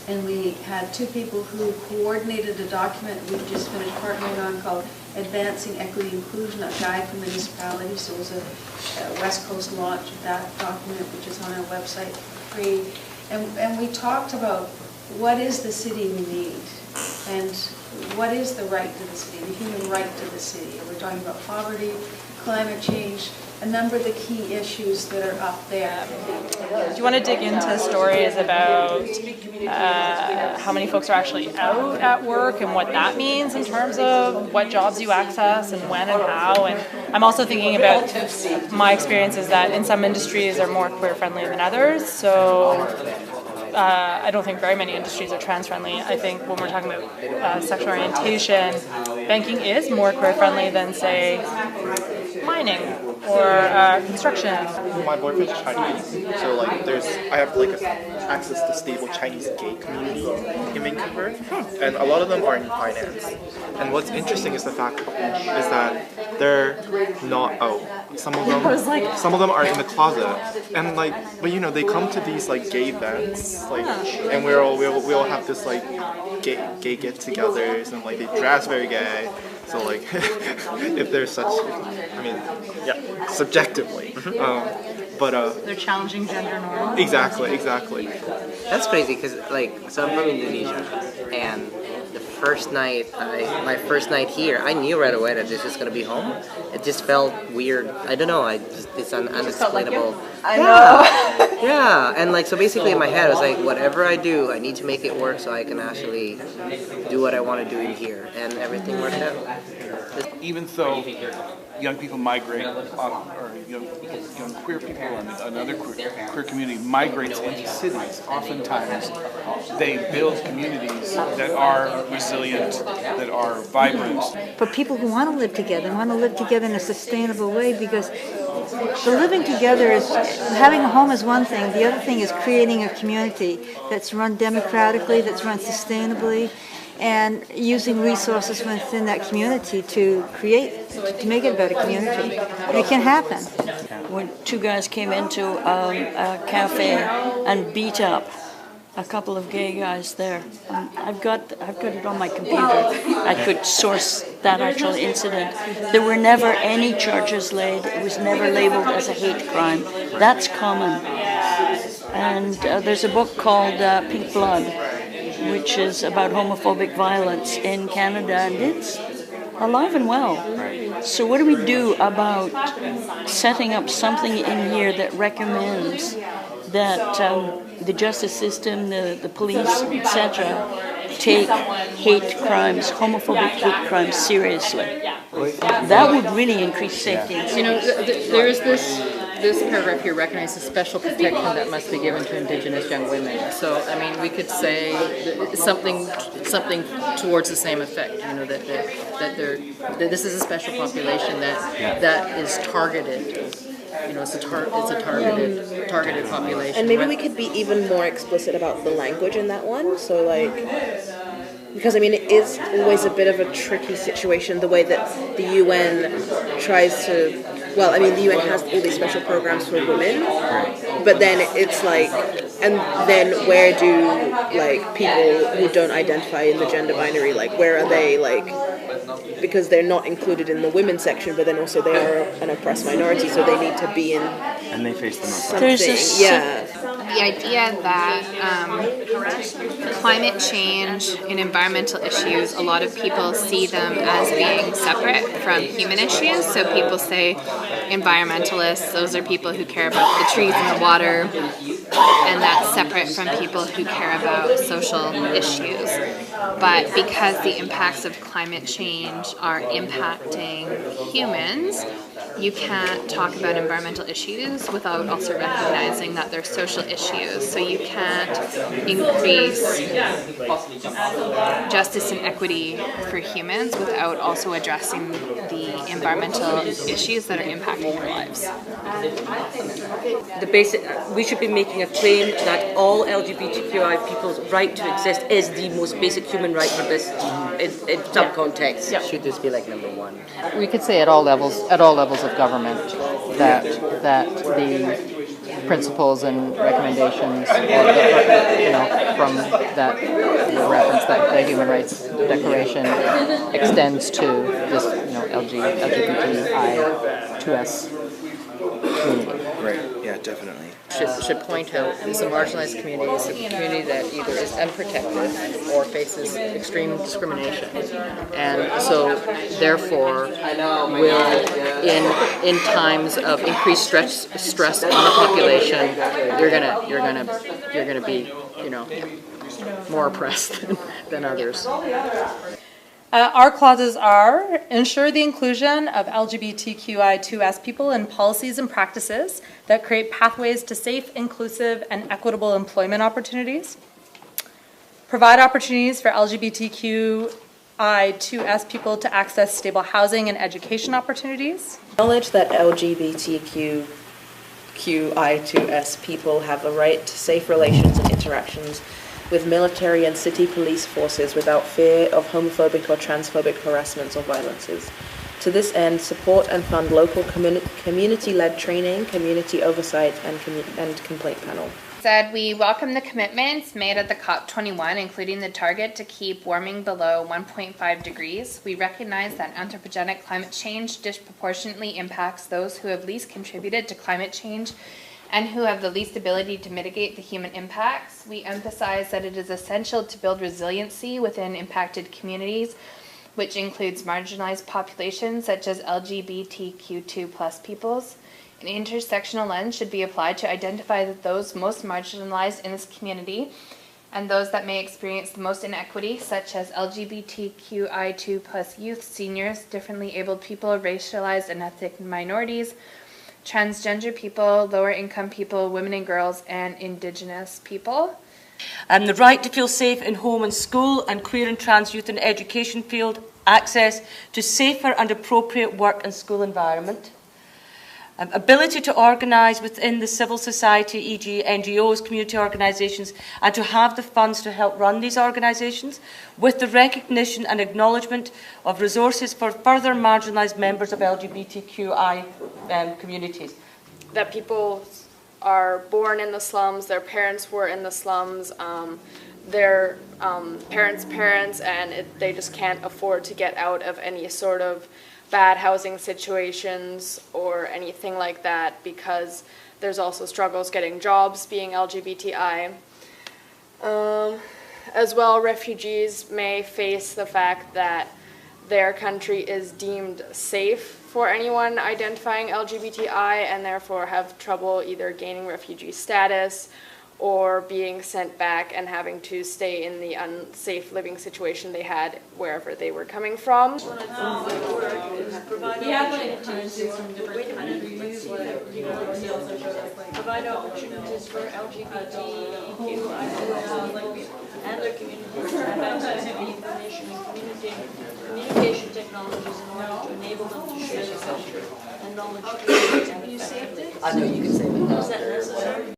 and we had two people who coordinated a document we just finished partnering on called Advancing Equity Inclusion, a guide for municipalities. So it was a West Coast launch of that document, which is on our website for free. And we talked about what is the city we need, and what is the right to the city, the human right to the city. And we're talking about poverty, climate change, a number of the key issues that are up there. Do you want to dig into stories about how many folks are actually out at work and what that means in terms of what jobs you access and when and how? And I'm also thinking about my experiences that in some industries are more queer friendly than others. So I don't think very many industries are trans friendly. I think when we're talking about sexual orientation, banking is more queer friendly than, say, mining or construction. My boyfriend's Chinese, so like I have like access to stable Chinese gay community in Vancouver, and a lot of them are in finance. And what's interesting is the fact is that they're not out. Some of them are in the closet, and but you know, they come to these like gay events, and we all have this like gay get-togethers, and like they dress very gay. So like, if there's such, I mean, yeah, subjectively, but they're challenging gender norms. Exactly. That's crazy because so I'm from Indonesia, and my first night here, I knew right away that this is gonna be home. It just felt weird. I don't know. It's unexplainable. I know. Yeah, and so basically in my head I was like, whatever I do, I need to make it work so I can actually do what I want to do in here, and everything worked out. Even though young people migrate, or young queer people and another queer community migrates into cities, oftentimes they build communities that are resilient, that are vibrant. For people who want to live together in a sustainable way, because the living together is, having a home is one thing, the other thing is creating a community that's run democratically, that's run sustainably, and using resources within that community to make it a better community. And it can happen. When two guys came into a cafe and beat up a couple of gay guys there. I've got it on my computer. I could source that actual incident. There were never any charges laid. It was never labeled as a hate crime. That's common. And there's a book called Pink Blood, which is about homophobic violence in Canada, and it's alive and well. So what do we do about setting up something in here that recommends that the justice system, the police, etc., take hate crimes, homophobic hate crimes seriously? That would really increase safety. You know, there is this paragraph here recognizes special protection that must be given to Indigenous young women. So, I mean, we could say something towards the same effect. You know, that this is a special population that is targeted. You know, it's a targeted population. And maybe we could be even more explicit about the language in that one. So, because I mean, it is always a bit of a tricky situation, the way that the UN tries to. Well, I mean, the UN has all these special programs for women, but then it's and then where do people who don't identify in the gender binary, where are they, because they're not included in the women's section, but then also they are an oppressed minority, so they need to be in. And they face them something. The idea that climate change and environmental issues, a lot of people see them as being separate from human issues. So people say environmentalists, those are people who care about the trees and the water, and that's separate from people who care about social issues. But because the impacts of climate change are impacting humans, you can't talk about environmental issues without also recognizing that they're social issues. So you can't increase justice and equity for humans without also addressing the environmental issues that are impacting their lives. We should be making a claim that all LGBTQI people's right to exist is the most basic human right for this in some context. Yeah. Should this be number one? We could say at all levels of government that the principles and recommendations from that will reference that the Human Rights Declaration extends to this, LGBTI2S community. Right. Yeah, definitely. Should point out is a marginalized community is a community that either is unprotected or faces extreme discrimination, and so therefore will in times of increased stress on the population, you're gonna be more oppressed than others. Our clauses are ensure the inclusion of LGBTQI2S people in policies and practices that create pathways to safe, inclusive, and equitable employment opportunities. Provide opportunities for LGBTQI2S people to access stable housing and education opportunities. Acknowledge that LGBTQI2S people have a right to safe relations and interactions with military and city police forces without fear of homophobic or transphobic harassments or violences. To this end, support and fund local community-led training, community oversight, and complaint panel. Said we welcome the commitments made at the COP21, including the target to keep warming below 1.5 degrees. We recognize that anthropogenic climate change disproportionately impacts those who have least contributed to climate change and who have the least ability to mitigate the human impacts. We emphasize that it is essential to build resiliency within impacted communities, which includes marginalized populations such as LGBTQ2+ peoples. An intersectional lens should be applied to identify those most marginalized in this community and those that may experience the most inequity, such as LGBTQI2+ youth, seniors, differently abled people, racialized and ethnic minorities, transgender people, lower income people, women and girls, and Indigenous people. The right to feel safe in home and school, and queer and trans youth in education field, access to safer and appropriate work and school environment. Ability to organise within the civil society, e.g. NGOs, community organisations, and to have the funds to help run these organisations, with the recognition and acknowledgement of resources for further marginalised members of LGBTQI communities. That people are born in the slums, their parents were in the slums, their parents, and they just can't afford to get out of any sort of bad housing situations or anything like that, because there's also struggles getting jobs being LGBTI. As well, refugees may face the fact that their country is deemed safe for anyone identifying LGBTI and therefore have trouble either gaining refugee status or being sent back and having to stay in the unsafe living situation they had wherever they were coming from. Provide opportunities for LGBTQI and their communities to have access to information and communication technologies in order to enable them to share their culture and knowledge. I know you can say that. Is that necessary?